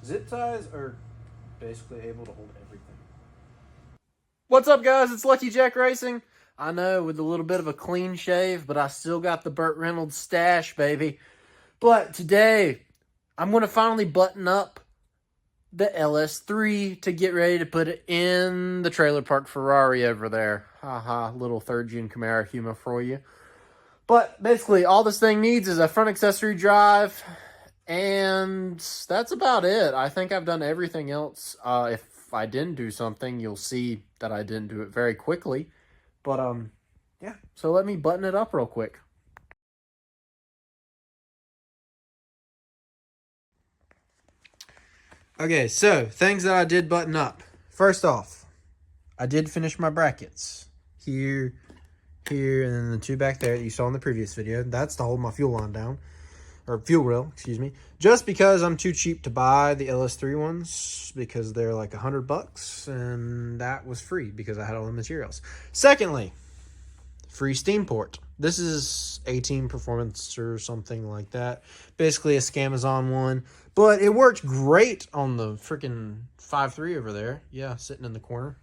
zip ties are basically able to hold everything. What's up, guys? It's Lucky Jack Racing. I know, with a little bit of a clean shave, but I still got the Burt Reynolds stash, baby. But today, I'm going to finally button up the LS3 to get ready to put it in the trailer park Ferrari over there. Haha, little third-gen Camaro humor for you. But basically, all this thing needs is a front accessory drive, and that's about it. I think I've done everything else. If I didn't do something, you'll see that I didn't do it very quickly. But, yeah. So let me button it up real quick. Okay, so things that I did button up. First off, I did finish my brackets. Here, here, and then the two back there that you saw in the previous video. That's to hold my fuel line down. Or fuel rail, excuse me. Just because I'm too cheap to buy the LS3 ones, because they're like $100, and that was free because I had all the materials. Secondly, free steam port. This is 18 Performance or something like that. Basically a Scamazon one. But it worked great on the freaking 5.3 over there. Yeah, sitting in the corner.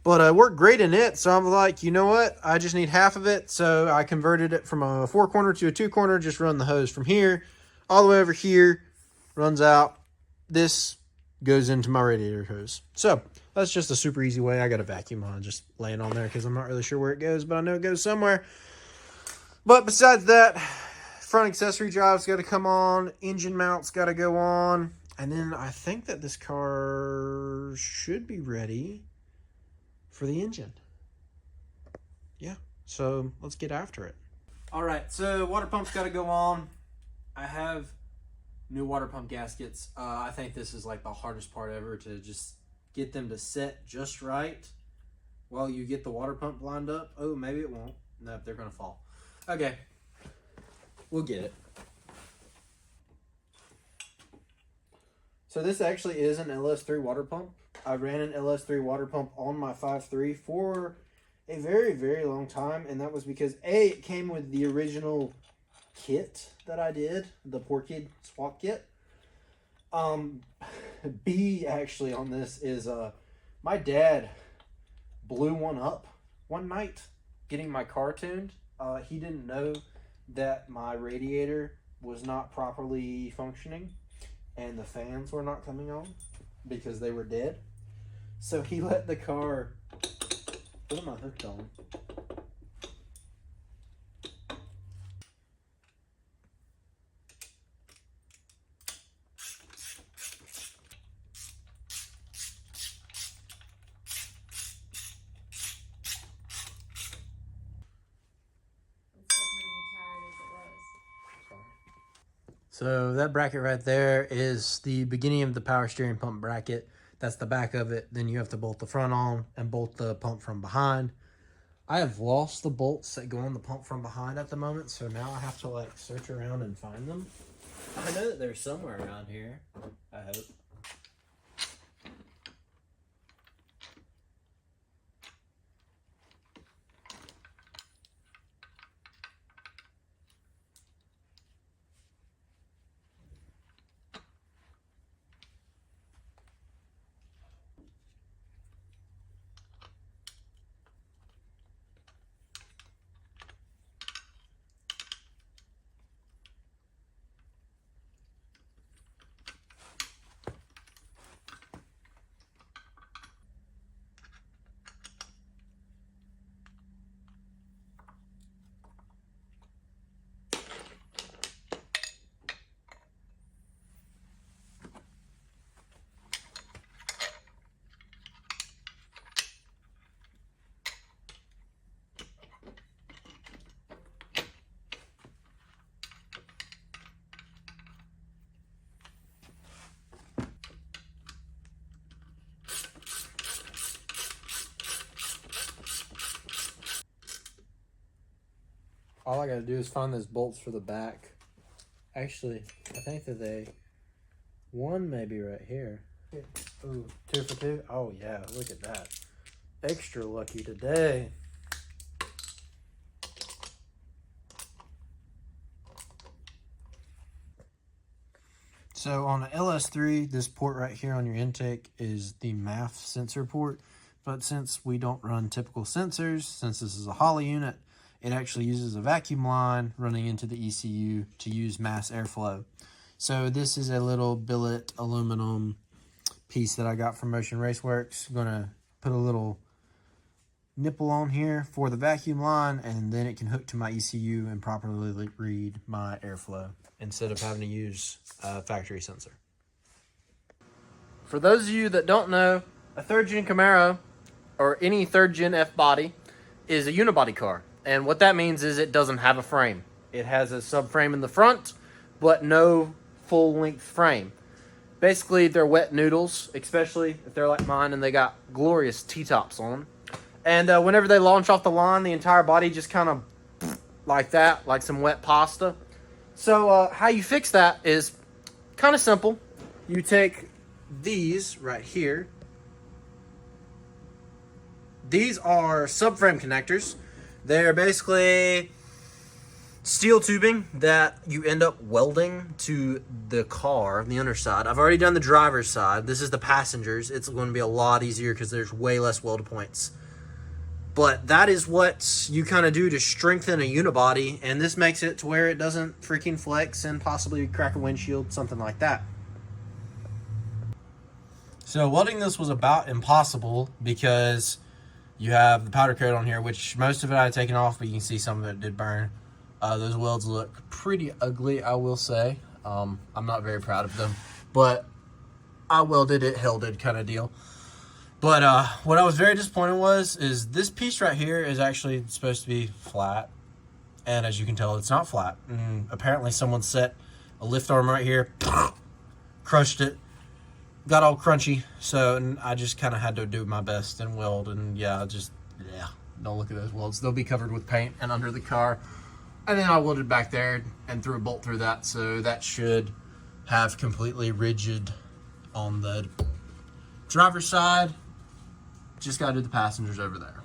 But it worked great in it, so I'm like, you know what? I just need half of it, so I converted it from a 4-corner to a 2-corner. Just run the hose from here all the way over here, runs out. This goes into my radiator hose. So that's just a super easy way. I got a vacuum on just laying on there because I'm not really sure where it goes, but I know it goes somewhere. But besides that, front accessory drive's got to come on. Engine mount's got to go on. And then I think that this car should be ready for the engine. Yeah, so let's get after it. All right, so water pump's got to go on. I have new water pump gaskets. I think this is like the hardest part ever, to just get them to set just right while you get the water pump lined up. Oh, maybe it won't. No, they're gonna fall. Okay, we'll get it. So this actually is an LS3 water pump. I ran an LS3 water pump on my 5.3 for a very, very long time, and that was because A, it came with the original kit that I did, the Poor Kid swap kit. B, actually, on this is my dad blew one up one night getting my car tuned. He didn't know that my radiator was not properly functioning and the fans were not coming on because they were dead. So he let the car... What am I hooked on? So that bracket right there is the beginning of the power steering pump bracket. That's the back of it. Then you have to bolt the front on and bolt the pump from behind. I have lost the bolts that go on the pump from behind at the moment, so now I have to like search around and find them. I know that they're somewhere around here, I hope. All I gotta do is find those bolts for the back. Actually, I think that one may be right here. Ooh, 2 for 2? Oh yeah, look at that. Extra lucky today. So on an LS3, this port right here on your intake is the MAF sensor port. But since we don't run typical sensors, since this is a Holley unit, it actually uses a vacuum line running into the ECU to use mass airflow. So this is a little billet aluminum piece that I got from Motion Raceworks. I'm gonna put a little nipple on here for the vacuum line, and then it can hook to my ECU and properly read my airflow instead of having to use a factory sensor. For those of you that don't know, a third gen Camaro or any third gen F body is a unibody car. And what that means is it doesn't have a frame. It has a subframe in the front, but no full length frame. Basically, they're wet noodles, especially if they're like mine and they got glorious T-tops on them. And whenever they launch off the line, the entire body just kind of like that, like some wet pasta. So how you fix that is kind of simple. You take these right here. These are subframe connectors. They're basically steel tubing that you end up welding to the car, the underside. I've already done the driver's side. This is the passengers. It's going to be a lot easier because there's way less weld points. But that is what you kind of do to strengthen a unibody, and this makes it to where it doesn't freaking flex and possibly crack a windshield, something like that. So welding this was about impossible because you have the powder coat on here, which most of it I had taken off, but you can see some of it did burn. Those welds look pretty ugly, I will say. I'm not very proud of them, but I welded it, held it kind of deal. But what I was very disappointed is this piece right here is actually supposed to be flat. And as you can tell, it's not flat. And apparently someone set a lift arm right here, crushed it, got all crunchy. So and I just kind of had to do my best and weld. And yeah, don't look at those welds. They'll be covered with paint and under the car. And then I welded back there and threw a bolt through that. So that should have completely rigid on the driver's side. Just got to do the passengers over there.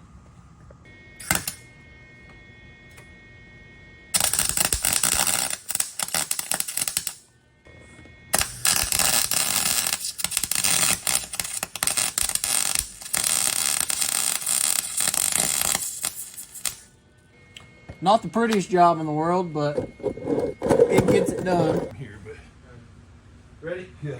Not the prettiest job in the world, but it gets it done. Here, but Ready? yeah.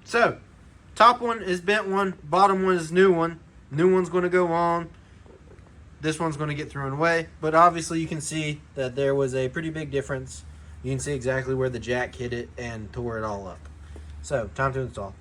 So, top one is bent one, bottom one is new one. New one's going to go on. This one's going to get thrown away. But obviously you can see that there was a pretty big difference. You can see exactly where the jack hit it and tore it all up. So, time to install.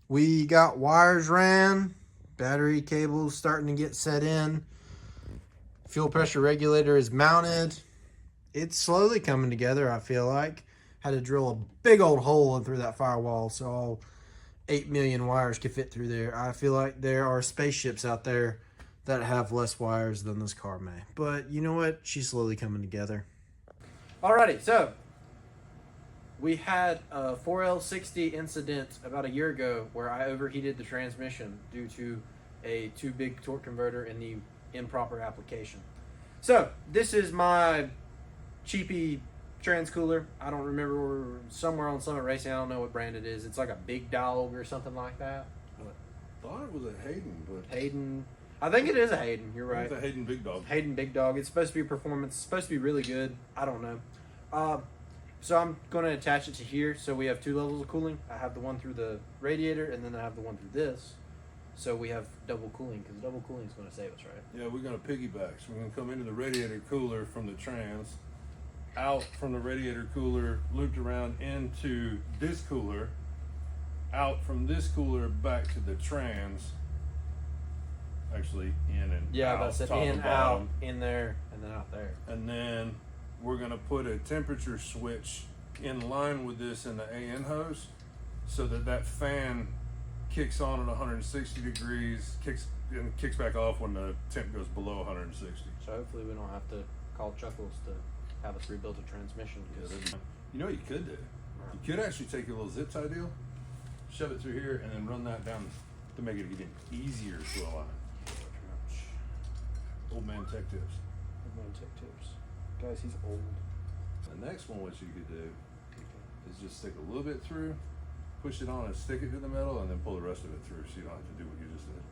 We got wires ran, battery cables starting to get set in, fuel pressure regulator is mounted. It's slowly coming together, I feel like. Had to drill a big old hole in through that firewall so all 8 million wires could fit through there. I feel like there are spaceships out there that have less wires than this car may. But you know what? She's slowly coming together. Alrighty, so we had a 4L60 incident about a year ago where I overheated the transmission due to a too big torque converter in the improper application. So this is my cheapy trans cooler. I don't remember, somewhere on Summit Racing. I don't know what brand it is. It's like a Big Dog or something like that. I thought it was a Hayden, but Hayden. I think it is a Hayden. You're right. It's a Hayden Big Dog. Hayden Big Dog. It's supposed to be performance. It's supposed to be really good. I don't know. So I'm going to attach it to here. So we have 2 levels of cooling. I have the one through the radiator, and then I have the one through this. So we have double cooling, because double cooling is going to save us, right? Yeah, we're going to piggyback. So we're going to come into the radiator cooler from the trans, out from the radiator cooler, looped around into this cooler, out from this cooler back to the trans. Actually, in and Yeah, out, that's it. top In, and out, bottom. in there, and then out there. And then we're going to put a temperature switch in line with this in the AN hose, so that that fan kicks on at 160 degrees, kicks back off when the temp goes below 160. So hopefully we don't have to call Chuckles to have us rebuild a transmission. You know what you could do? You could actually take a little zip tie deal, shove it through here, and then run that down to make it even easier to align. Old man tech tips. Guys, he's old. The next one, what you could do is just stick a little bit through, push it on and stick it to the metal, and then pull the rest of it through, so you don't have to do what you just did.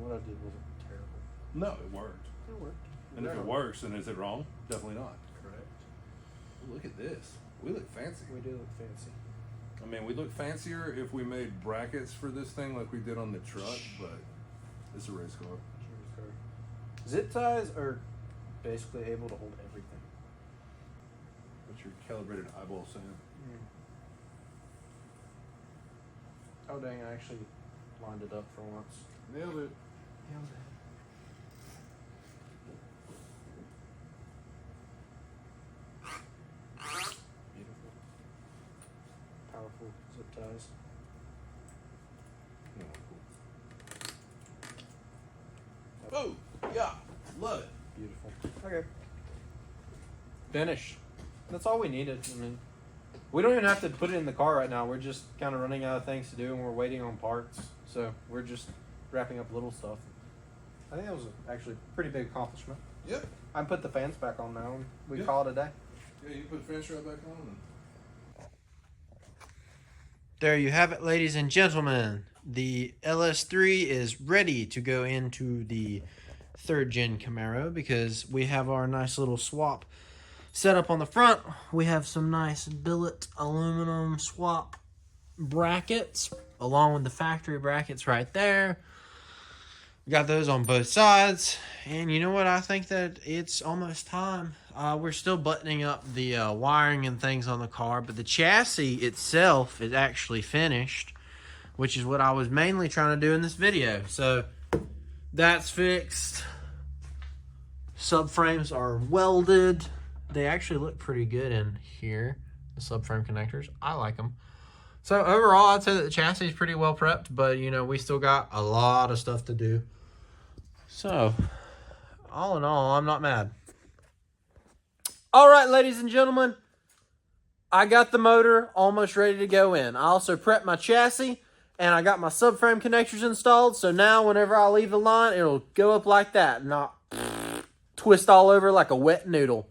What I did wasn't terrible. No, it worked. It worked. And if it works, then is it wrong? Definitely not. Correct. Look at this. We look fancy. We do look fancy. I mean, we look fancier if we made brackets for this thing like we did on the truck, but it's a race car. Zip ties are basically able to hold everything. What's your calibrated eyeball saying? Oh dang, I actually lined it up for once. Nailed it. Beautiful. Powerful zip ties. Oh, yeah. Love it. Beautiful. Okay. Finished. That's all we needed. I mean, we don't even have to put it in the car right now. We're just kind of running out of things to do, and we're waiting on parts. So we're just wrapping up little stuff. I think that was actually a pretty big accomplishment. Yep. I put the fans back on now, and we Yeah. call it a day. Yeah, you put the fence right back on. There you have it, ladies and gentlemen. The LS3 is ready to go into the 3rd Gen Camaro because we have our nice little swap set up on the front. We have some nice billet aluminum swap brackets along with the factory brackets right there. We got those on both sides. And you know what? I think that it's almost time. We're still buttoning up the wiring and things on the car, but the chassis itself is actually finished, which is what I was mainly trying to do in this video. So that's fixed. Subframes are welded. They actually look pretty good in here, the subframe connectors. I like them. So overall, I'd say that the chassis is pretty well prepped, but you know, we still got a lot of stuff to do. So all in all, I'm not mad. All right, ladies and gentlemen, I got the motor almost ready to go in. I also prepped my chassis, and I got my subframe connectors installed. So now whenever I leave the line, it'll go up like that, not twist all over like a wet noodle.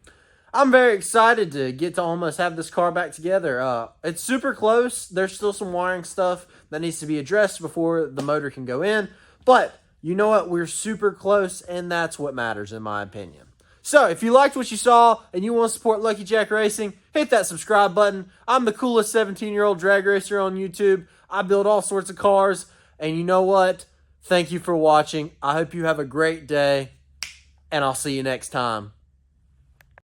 I'm very excited to get to almost have this car back together. It's super close. There's still some wiring stuff that needs to be addressed before the motor can go in. But you know what? We're super close, and that's what matters in my opinion. So if you liked what you saw and you want to support Lucky Jack Racing, hit that subscribe button. I'm the coolest 17-year-old drag racer on YouTube. I build all sorts of cars. And you know what? Thank you for watching. I hope you have a great day, and I'll see you next time.